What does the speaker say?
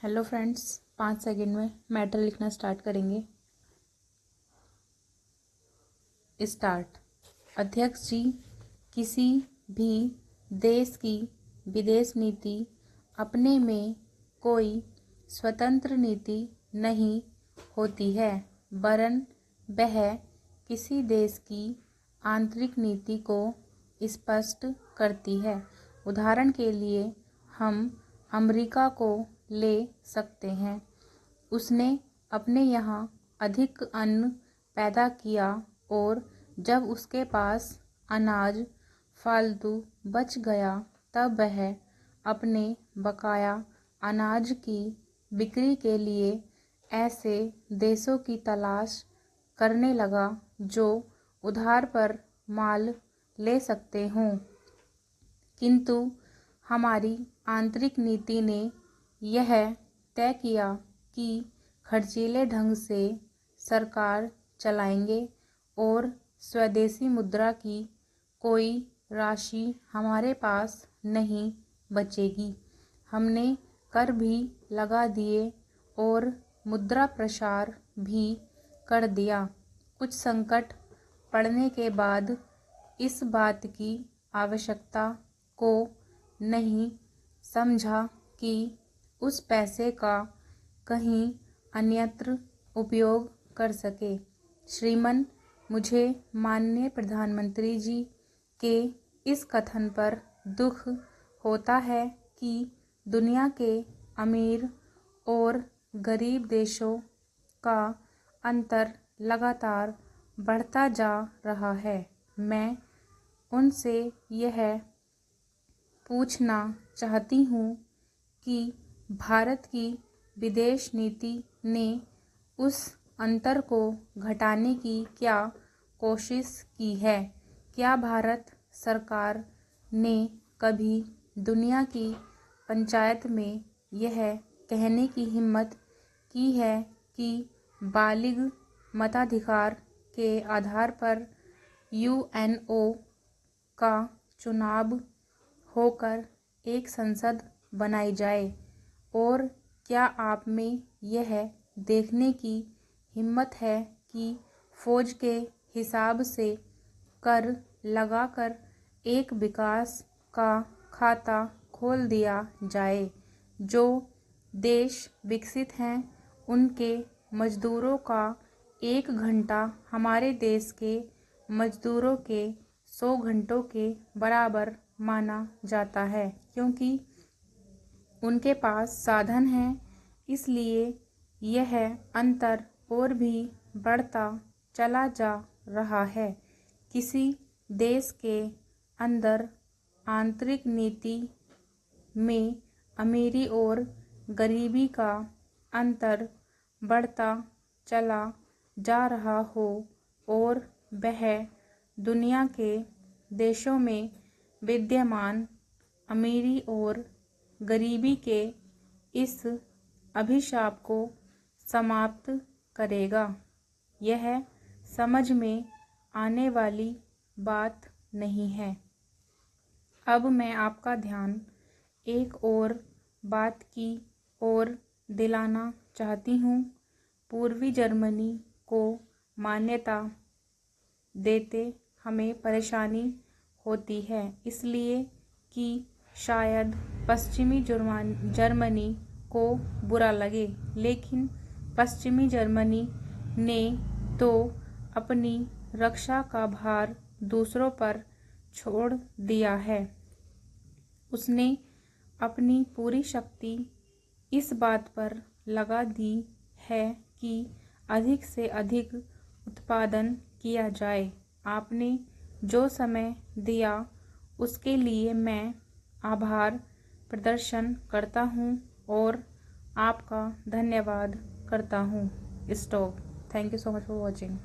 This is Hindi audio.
हेलो फ्रेंड्स, 5 सेकंड में मैटर लिखना स्टार्ट करेंगे। स्टार्ट। अध्यक्ष जी, किसी भी देश की विदेश नीति अपने में कोई स्वतंत्र नीति नहीं होती है, वरन वह किसी देश की आंतरिक नीति को स्पष्ट करती है। उदाहरण के लिए हम अमेरिका को ले सकते हैं। उसने अपने यहाँ अधिक अन्न पैदा किया और जब उसके पास अनाज फालतू बच गया तब वह अपने बकाया अनाज की बिक्री के लिए ऐसे देशों की तलाश करने लगा जो उधार पर माल ले सकते हों। किंतु हमारी आंतरिक नीति ने यह तय किया कि खर्चीले ढंग से सरकार चलाएंगे और स्वदेशी मुद्रा की कोई राशि हमारे पास नहीं बचेगी। हमने कर भी लगा दिए और मुद्रा प्रसार भी कर दिया। कुछ संकट पड़ने के बाद इस बात की आवश्यकता को नहीं समझा कि उस पैसे का कहीं अन्यत्र उपयोग कर सके। श्रीमान, मुझे माननीय प्रधानमंत्री जी के इस कथन पर दुख होता है कि दुनिया के अमीर और गरीब देशों का अंतर लगातार बढ़ता जा रहा है। मैं उनसे यह पूछना चाहती हूँ कि भारत की विदेश नीति ने उस अंतर को घटाने की क्या कोशिश की है? क्या भारत सरकार ने कभी दुनिया की पंचायत में यह कहने की हिम्मत की है कि बालिग मताधिकार के आधार पर यूएनओ का चुनाव होकर एक संसद बनाई जाए? और क्या आप में यह देखने की हिम्मत है कि फौज के हिसाब से कर लगाकर एक विकास का खाता खोल दिया जाए? जो देश विकसित हैं उनके मजदूरों का 1 घंटा हमारे देश के मजदूरों के 100 घंटों के बराबर माना जाता है, क्योंकि उनके पास साधन हैं। इसलिए यह अंतर और भी बढ़ता चला जा रहा है। किसी देश के अंदर आंतरिक नीति में अमीरी और गरीबी का अंतर बढ़ता चला जा रहा हो और वह दुनिया के देशों में विद्यमान अमीरी और गरीबी के इस अभिशाप को समाप्त करेगा। यह समझ में आने वाली बात नहीं है। अब मैं आपका ध्यान एक और बात की ओर दिलाना चाहती हूँ। पूर्वी जर्मनी को मान्यता देते हमें परेशानी होती है, इसलिए कि शायद पश्चिमी जर्मनी को बुरा लगे, लेकिन पश्चिमी जर्मनी ने तो अपनी रक्षा का भार दूसरों पर छोड़ दिया है। उसने अपनी पूरी शक्ति इस बात पर लगा दी है कि अधिक से अधिक उत्पादन किया जाए। आपने जो समय दिया उसके लिए मैं आभार प्रदर्शन करता हूँ और आपका धन्यवाद करता हूँ। Stop. Thank you so much for watching.